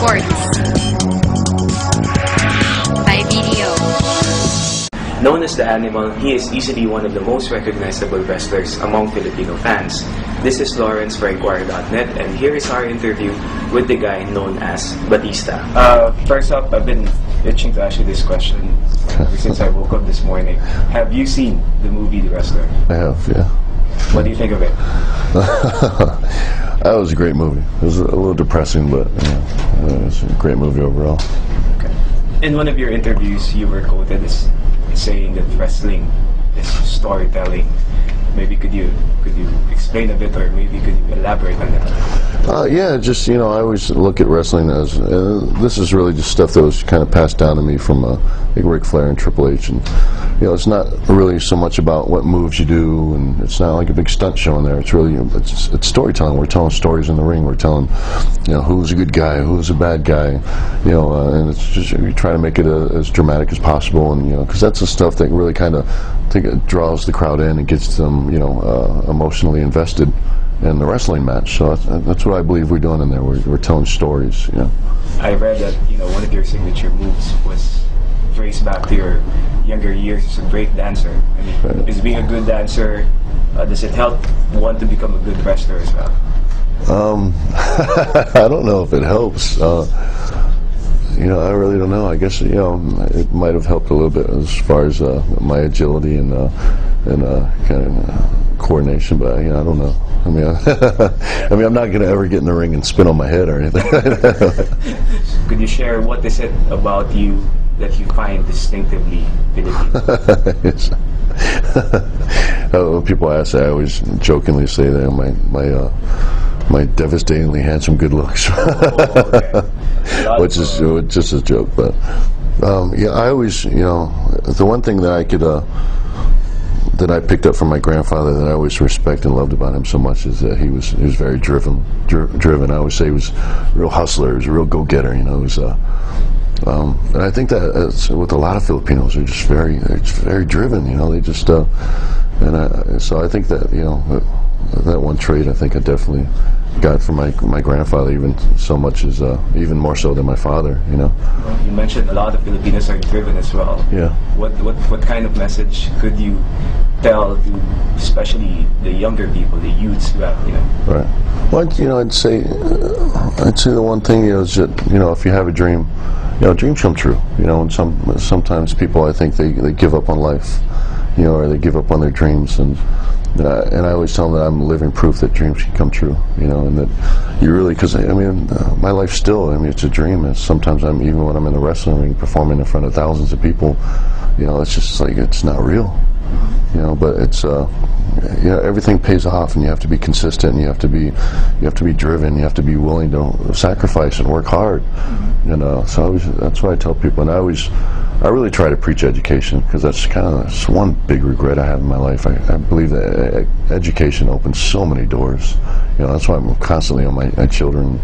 Sports by video. Known as the Animal, he is easily one of the most recognizable wrestlers among Filipino fans. This is Lawrence for Inquirer.net, and here is our interview with the guy known as Batista. First up, I've been itching to ask you this question ever since I woke up this morning. Have you seen the movie The Wrestler? I have, yeah. What do you think of it? That was a great movie. It was a little depressing, but it was a great movie overall. Okay. In one of your interviews, you were quoted as saying that wrestling is storytelling. Maybe could you explain a bit, or maybe could you elaborate on that? Yeah, just, I always look at wrestling as, this is really just stuff that was kind of passed down to me from like Ric Flair and Triple H, and it's not really so much about what moves you do, and it's not like a big stunt show in there. It's really, it's storytelling. We're telling stories in the ring. We're telling, who's a good guy, who's a bad guy, and it's just, you try to make it as dramatic as possible, and because that's the stuff that really kind of, I think it draws the crowd in and gets them, emotionally invested in the wrestling match. So that's what I believe we're doing in there. We're telling stories. I read that one of your signature moves was traced back to your younger years as a break dancer. I mean, is being a good dancer, does it help one to become a good wrestler as well? I don't know if it helps. I really don't know. I guess it might have helped a little bit as far as my agility and kind of coordination, but I don't know. I mean, I'm not going to ever get in the ring and spin on my head or anything. Could you share what is it about you that you find distinctively Filipino? When people ask that, I always jokingly say that my devastatingly handsome good looks, which is just a joke. But I always, the one thing that I could that I picked up from my grandfather that I always respect and loved about him so much is that he was very driven. I always say he was a real hustler, he was a real go-getter. He was, and I think that with a lot of Filipinos, they're just very driven. They just so I think that that one trait I think I definitely got from my grandfather, even so much as even more so than my father. Well, you mentioned a lot of Filipinos are driven as well. Yeah. What kind of message could you tell to especially the younger people, the youths who have Right. Well, I'd say the one thing is that if you have a dream, dreams come true. And sometimes people, I think they give up on life, or they give up on their dreams, and I always tell them that I'm living proof that dreams can come true, and that you really, because my life still, it's a dream. And sometimes even when I'm in the wrestling ring performing in front of thousands of people, it's just like, it's not real, but it's, everything pays off, and you have to be consistent, and you have to be driven, you have to be willing to sacrifice and work hard, so that's what I tell people, and I really try to preach education, because that's one big regret I have in my life. I believe that education opens so many doors. That's why I'm constantly on my children,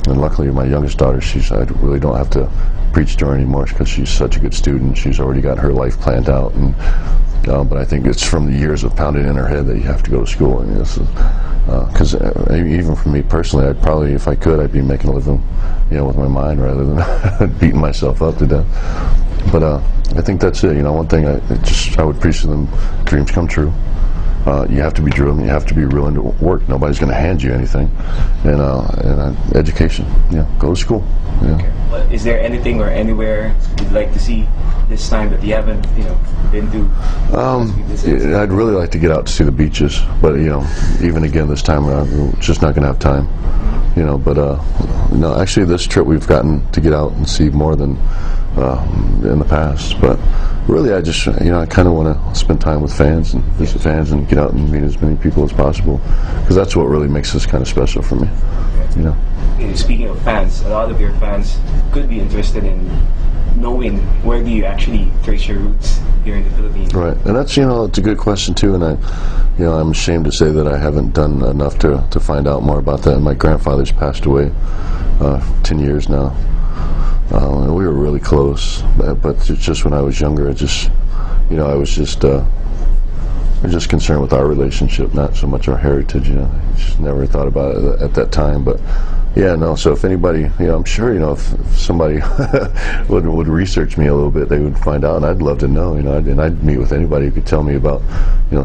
and luckily my youngest daughter, I really don't have to preach to her anymore, because she's such a good student. She's already got her life planned out, and but I think it's from the years of pounding in her head that you have to go to school, and because even for me personally, I'd probably, if I could, I'd be making a living, with my mind rather than beating myself up to death. But I think that's it. One thing I would preach to them: dreams come true. You have to be driven. You have to be willing to work. Nobody's going to hand you anything. And education. Go to school. Okay. Well, is there anything or anywhere you'd like to see this time that you haven't, been to? I'd really like to get out to see the beaches, but even again this time around, we're just not going to have time. But actually, this trip we've gotten to get out and see more than in the past. But really, I just I kind of want to spend time with fans and visit fans and get out and meet as many people as possible, because that's what really makes this kind of special for me. Speaking of fans, a lot of your fans could be interested in knowing where do you actually trace your roots here in the Philippines. Right, and that's it's a good question too, and I'm ashamed to say that I haven't done enough to find out more about that. My grandfather's passed away 10 years now. And we were really close, but just when I was younger, I was just concerned with our relationship, not so much our heritage. I just never thought about it at that time. But Yeah, no. So if anybody, I'm sure, if somebody would research me a little bit, they would find out, and I'd love to know, and I'd meet with anybody who could tell me about,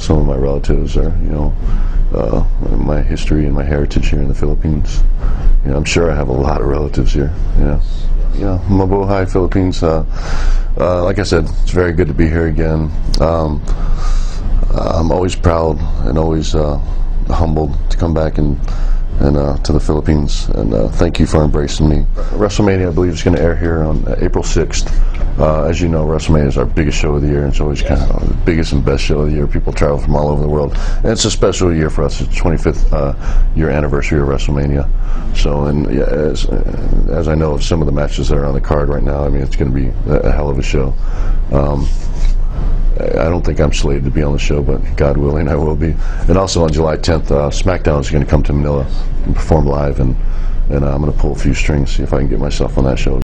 some of my relatives or, my history and my heritage here in the Philippines. I'm sure I have a lot of relatives here. Mabuhay, Philippines. Like I said, it's very good to be here again. I'm always proud and always humbled to come back and to the Philippines, and thank you for embracing me. WrestleMania, I believe, is going to air here on April 6th. As you know, WrestleMania is our biggest show of the year, and it's always kind of the biggest and best show of the year. People travel from all over the world, and it's a special year for us. It's the 25th year anniversary of WrestleMania. So, and as I know of some of the matches that are on the card right now, I mean, it's going to be a hell of a show. I don't think I'm slated to be on the show, but God willing, I will be. And also on July 10th, SmackDown is going to come to Manila and perform live, and I'm going to pull a few strings, see if I can get myself on that show.